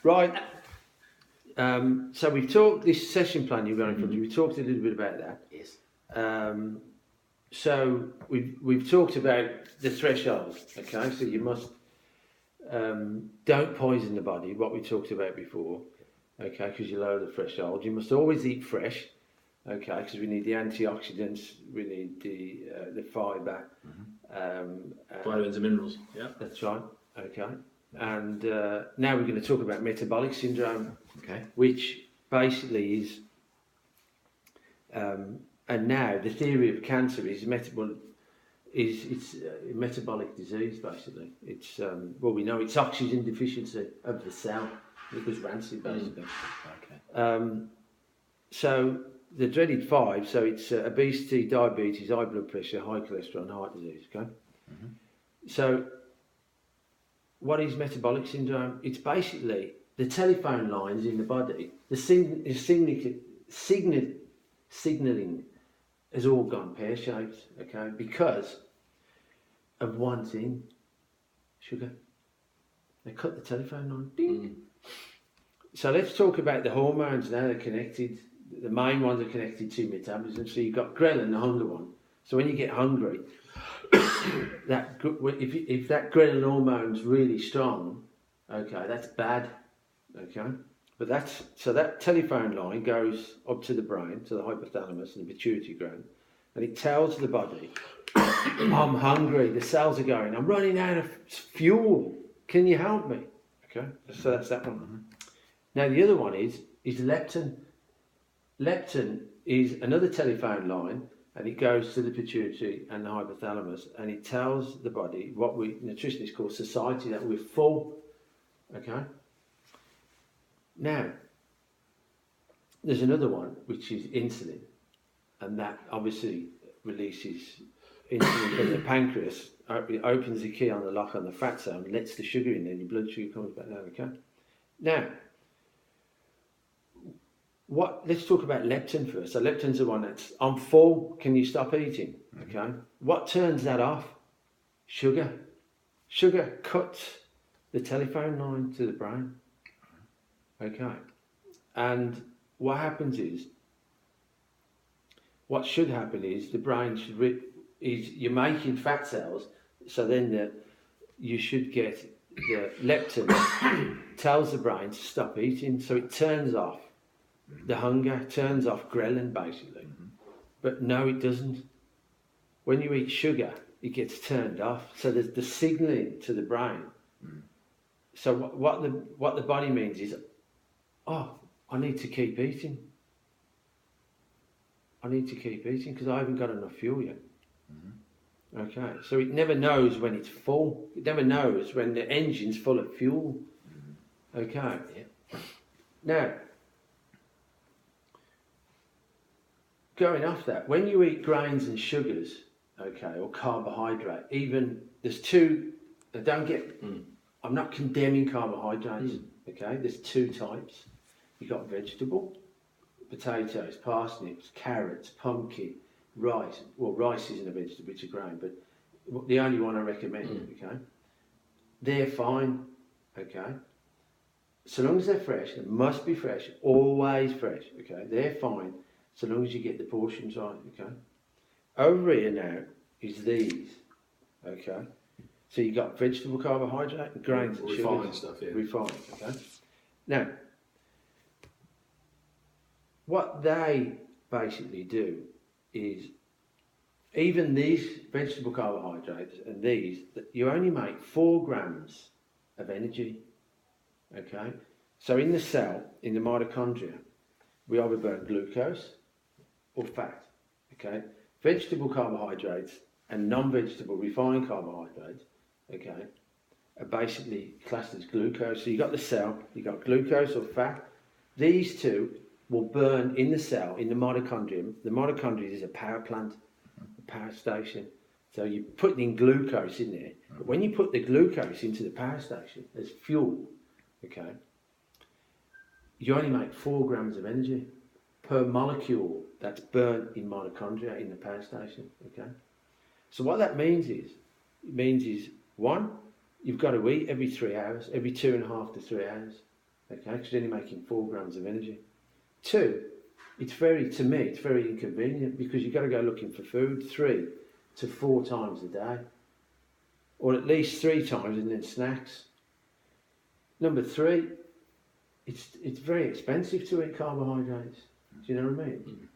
Right. So we've talked this session plan you've got in front of you. We talked a little bit about that. Yes. So we've talked about the threshold. Okay, so you must don't poison the body. What we talked about before. Okay, because you lower the threshold. You must always eat fresh. Okay, because we need the antioxidants. We need the fibre. Vitamins and minerals. Yeah. That's right. Okay. And now we're going to talk about metabolic syndrome, Okay. which basically is, and now the theory of cancer is it's a metabolic disease. Basically, it's well, we know it's oxygen deficiency of the cell. It goes rancid, basically. Okay. So the dreaded five. So it's obesity, diabetes, high blood pressure, high cholesterol, and heart disease. Okay. So what is metabolic syndrome? It's basically the telephone lines in the body, the signalling has all gone pear-shaped, okay, because of one thing, sugar. They cut the telephone line, ding. So let's talk about the hormones now. They're connected. The main ones are connected to metabolism. So you've got ghrelin, the hunger one. So when you get hungry, if that ghrelin hormone's really strong, okay, that's bad, okay. But that telephone line goes up to the brain, to the hypothalamus and the pituitary gland, and it tells the body, "I'm hungry." The cells are going, "I'm running out of fuel. Can you help me?" Okay, so that's that one. Now the other one is leptin. Leptin is another telephone line. And it goes to the pituitary and the hypothalamus, and it tells the body what we nutritionists call satiety, that we're full. Okay. Now, there's another one which is insulin, and that obviously releases insulin from the pancreas. It opens the key on the lock on the fat cell and lets the sugar in, and your blood sugar comes back down. Okay. Now, let's talk about leptin first. So leptin's the one that's, "I'm full, can you stop eating?" Okay. What turns that off? Sugar. Sugar cuts the telephone line to the brain. Okay. And what happens is, what should happen is the brain you're making fat cells, so then you should get the leptin tells the brain to stop eating, so it turns off the hunger, turns off ghrelin basically. But no, it doesn't. When you eat sugar, it gets turned off. So there's the signalling to the brain. So what the body means is, "Oh, I need to keep eating. I need to keep eating because I haven't got enough fuel yet." Okay, so it never knows when it's full. It never knows when the engine's full of fuel. Okay. Yeah. Now, going off that, when you eat grains and sugars, okay, or carbohydrate, even there's two. Don't get. I'm not condemning carbohydrates. Okay, there's two types. You got vegetable, potatoes, parsnips, carrots, pumpkin, rice. Well, rice isn't a vegetable; it's a grain, but the only one I recommend. Okay, they're fine. Okay, so long as they're fresh, they must be fresh, always fresh. Okay, they're fine. So long as you get the portions right, okay? Over here now is these, okay? So you got vegetable carbohydrate, grains and sugars. Refined stuff, yeah. Refined, okay? Now, what they basically do is, even these vegetable carbohydrates and these, you only make 4 grams of energy, okay? So in the cell, in the mitochondria, we either burn glucose or fat, okay? Vegetable carbohydrates and non-vegetable refined carbohydrates, okay, are basically classed as glucose. So you've got the cell, you've got glucose or fat. These two will burn in the cell, in the mitochondrium. The mitochondria is a power plant, a power station. So you're putting in glucose in there. But when you put the glucose into the power station as fuel, okay, you only make 4 grams of energy per molecule that's burnt in mitochondria in the power station, okay? So what that means is, one, you've got to eat every 3 hours, every 2.5 to 3 hours, Okay, because you're only making 4 grams of energy. 2, it's very inconvenient because you've got to go looking for food 3 to 4 times a day, or at least 3 times, and then snacks. Number 3, it's very expensive to eat carbohydrates. Do you know what I mean?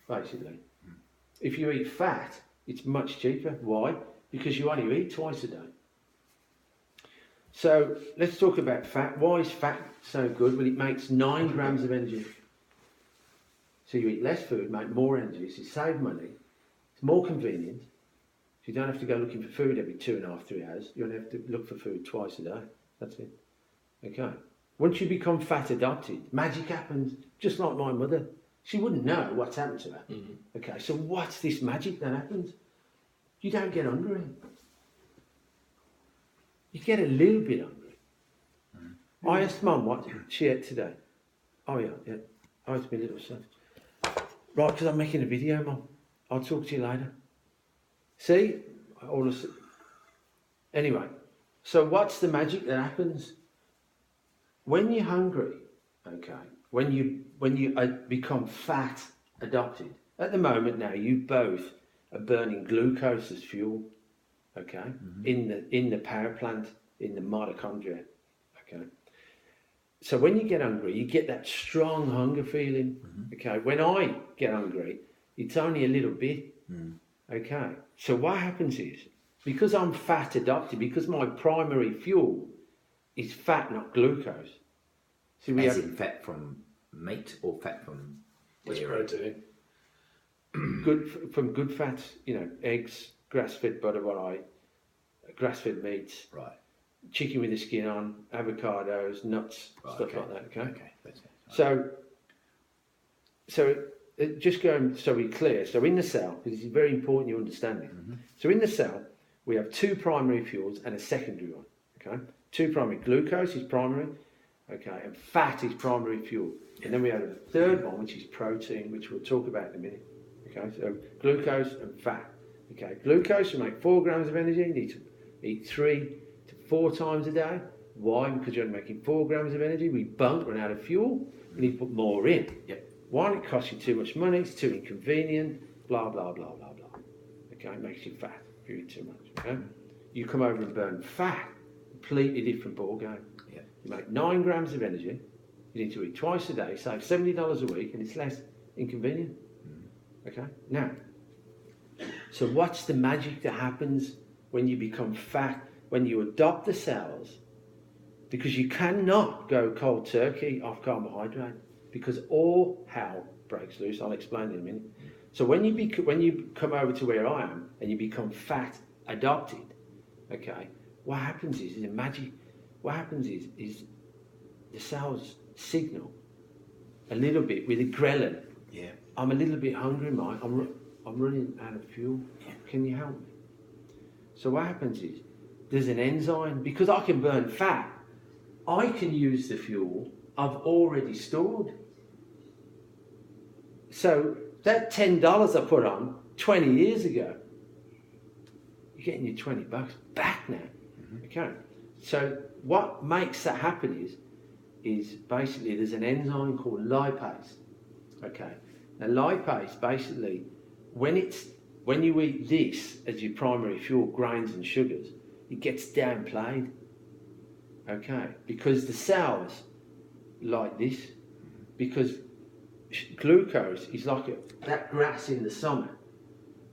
Basically, if you eat fat, it's much cheaper. Why? Because you only eat twice a day. So let's talk about fat. Why is fat so good? Well, it makes 9 grams of energy. So you eat less food, make more energy, so you save money. It's more convenient. So you don't have to go looking for food every 2.5, 3 hours. You only have to look for food twice a day. That's it. Okay. Once you become fat adopted, magic happens, just like my mother. She wouldn't know what's happened to her. Okay, so what's this magic that happens? You don't get hungry. You get a little bit hungry. I asked Mum what she ate today. Oh yeah. Oh, it's my little son. Right, because I'm making a video, Mum. I'll talk to you later. See? Anyway, so what's the magic that happens? When you're hungry, okay, when you become fat adopted, at the moment now you both are burning glucose as fuel, okay, in the power plant, in the mitochondria, okay. So when you get hungry, you get that strong hunger feeling, okay. When I get hungry, it's only a little bit, okay. So what happens is, because I'm fat adopted, because my primary fuel is fat, not glucose. So we As in fat from meat or fat from Which dairy? protein? from good fats, eggs, grass-fed butter, grass-fed meats, Right. chicken with the skin on, avocados, nuts, Right, stuff okay. like that. Okay. Okay. That's it. So just going so we're clear. So in the cell, because it's very important you understand this. So in the cell, we have 2 primary fuels and a secondary one. Okay. 2 primary. Glucose is primary. Okay, and fat is primary fuel. And then we have a third one, which is protein, which we'll talk about in a minute. Okay, so glucose and fat. Okay, glucose will make 4 grams of energy. You need to eat 3 to 4 times a day. Why? Because you're only making 4 grams of energy. We won't run out of fuel. We need to put more in. Yep. One, it costs you too much money. It's too inconvenient. Blah, blah, blah, blah, blah. Okay, it makes you fat if you eat too much. Okay, you come over and burn fat. Completely different ball game. You make 9 grams of energy. You need to eat twice a day, save $70 a week, and it's less inconvenient. Okay? Now, so what's the magic that happens when you become fat, when you adopt the cells? Because you cannot go cold turkey off carbohydrate, because all hell breaks loose. I'll explain in a minute. So when you come over to where I am and you become fat adopted, okay, what happens is a magic. What happens is the cells signal a little bit with a ghrelin. Yeah. I'm a little bit hungry, Mike. I'm running out of fuel. Can you help me? So what happens is there's an enzyme, because I can burn fat. I can use the fuel I've already stored. So that $10 I put on 20 years ago, you're getting your $20 back now. Okay. So what makes that happen is basically there's an enzyme called lipase. Okay. Now lipase basically, when you eat this as your primary fuel, grains and sugars, it gets downplayed. Okay. Because the cells like this, because glucose is like that grass in the summer,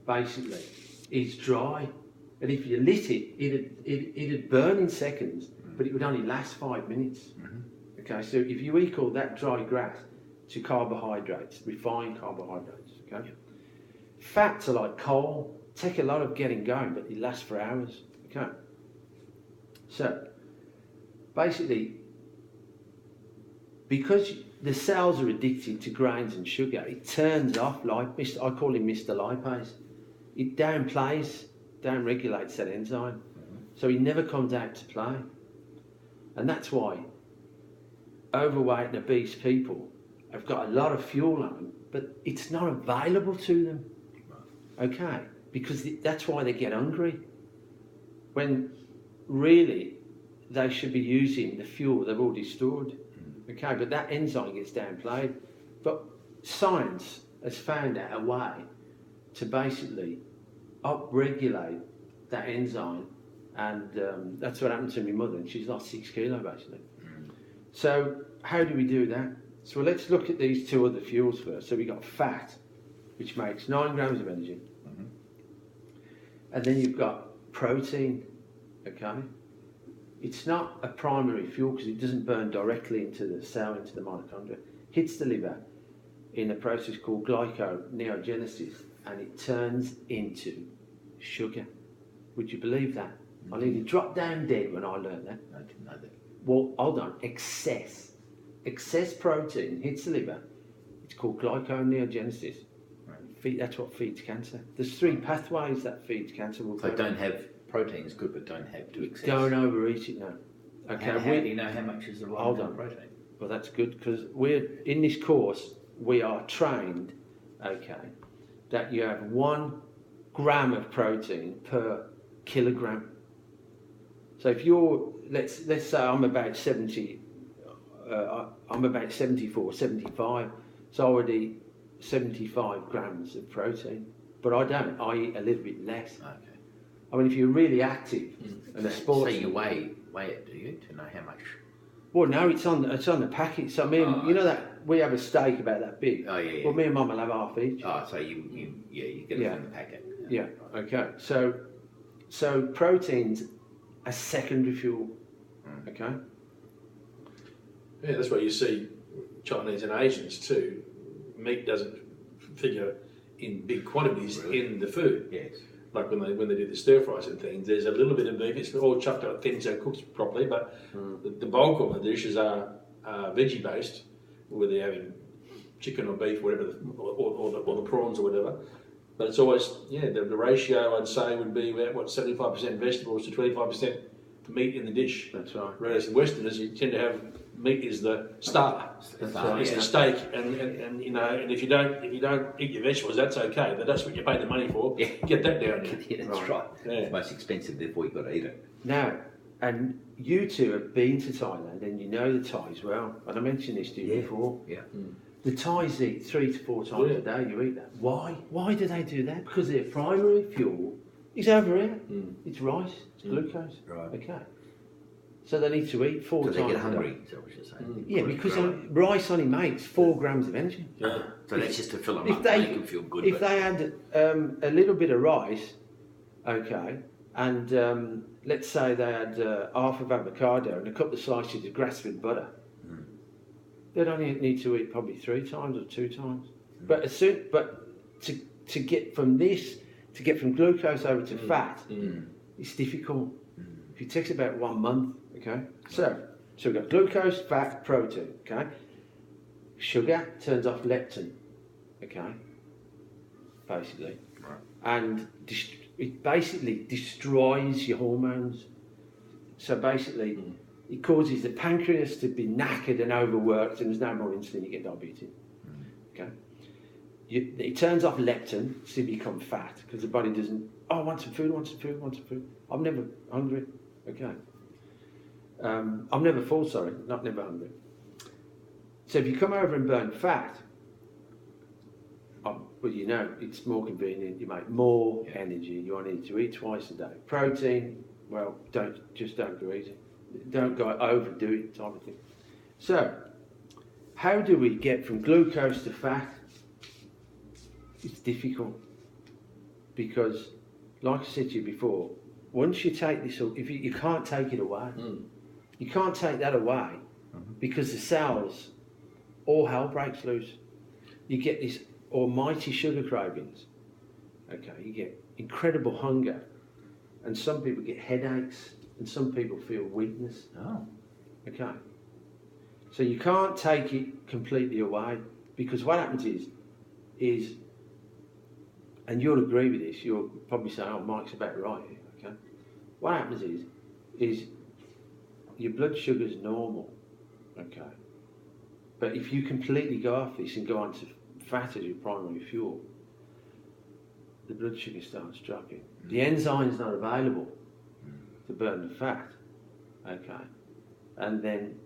basically, is dry. And if you lit it, it'd burn in seconds, but it would only last 5 minutes. Okay, so if you equal that dry grass to carbohydrates, refined carbohydrates, okay? Fats are like coal, take a lot of getting going, but it lasts for hours, okay? So, basically, because the cells are addicted to grains and sugar, it turns off lipase. I call him Mr. Lipase. It downregulates that enzyme, so he never comes out to play. And that's why overweight and obese people have got a lot of fuel on them, but it's not available to them. Okay, because that's why they get hungry, when really they should be using the fuel they've already stored. Okay, but that enzyme gets downplayed. But science has found out a way to basically upregulate that enzyme, and that's what happened to my mother, and she's lost 6 kilos basically. So how do we do that? So let's look at these two other fuels first. So we got fat, which makes 9 grams of energy, and then you've got protein. Okay, it's not a primary fuel because it doesn't burn directly into the cell, into the mitochondria. Hits the liver in a process called glyconeogenesis, and it turns into sugar. Would you believe that? I nearly dropped down dead when I learned that. I didn't know that. Well, hold on. Excess protein hits the liver. It's called glyconeogenesis. That's what feeds cancer. There's 3 pathways that feeds cancer. So don't have protein is good, but don't have to excess. Don't overeat it now. Okay. How do you know how much is the right Hold amount of on. protein? Well, that's good because we're in this course. We are trained, okay, that you have 1 gram of protein per kilogram. So if you're, let's say I'm about 70, I'm about 74, 75, so I would eat 75 grams of protein, but I don't. I eat a little bit less. Okay. I mean, if you're really active and a So sportsman, you weigh it, do you, to know how much? well, no, it's on the packet. So me and, you know that we have a steak about that big. Oh yeah. Well, me and Mum will have half each. Oh, so you get it Yeah. from the packet. Yeah. Okay. So protein's a secondary fuel. Okay. Yeah, that's why you see Chinese and Asians too. Meat doesn't figure in big quantities in the food. Yes. Like when they do the stir fries and things, there's a little bit of beef. It's all chopped up thin so it cooks properly, but the bulk of the dishes are veggie based, where they're having chicken or beef, whatever, or the prawns or whatever. But it's always the ratio I'd say would be about 75% vegetables to 25% meat in the dish. That's right. Whereas in Westerners, you tend to have meat is the star. It's the steak, and you know, and if you don't eat your vegetables, that's okay. But that's what you pay the money for. Yeah. Get that down there. Yeah, that's right. Yeah. It's most expensive, therefore you've got to eat it. Now, and you two have been to Thailand and you know the Thais well. And I mentioned this to you before. Yeah. The Thais eat 3 to 4 times a day. You eat that. Why? Why do they do that? Because their primary fuel is over here. It's rice. It's glucose. Right. Okay. So they need to eat 4 So times they get a day. hungry, is that what you're saying? Yeah, because rice only makes 4 grams of energy. Yeah. So that's just to fill them If up, they make them feel good. if they had a little bit of rice, okay, and let's say they had half of avocado and a couple of slices of grass-fed butter, they'd only need to eat probably 3 times or 2 times. But to get from glucose over to fat, it's difficult. It takes about 1 month. Okay, so we've got glucose, fat, protein. Okay, sugar turns off leptin. Okay, basically, Right. and it basically destroys your hormones. So basically, it causes the pancreas to be knackered and overworked, and there's no more insulin. You get diabetes. Okay, it turns off leptin, so you become fat because the body doesn't. Oh, I want some food. I want some food. I want some food. I'm never hungry. Okay. I'm never full. Sorry, not never hungry. So if you come over and burn fat, well, you know, it's more convenient. You make more energy. You only need to eat twice a day. Protein, well, don't go easy. Don't go overdo it, type of thing. So, how do we get from glucose to fat? It's difficult because, like I said to you before, once you take this, if you can't take it away, you can't take that away because the cells, all hell breaks loose. You get this almighty sugar cravings. Okay, you get incredible hunger, and some people get headaches, and some people feel weakness. Oh. Okay, so you can't take it completely away because what happens is, and you'll agree with this. You'll probably say, "Oh, Mike's about right." Okay, what happens is your blood sugar's normal. Okay, but if you completely go off this and go on to fat as your primary fuel, the blood sugar starts dropping. The enzyme's not available to burn the fat. Okay, and then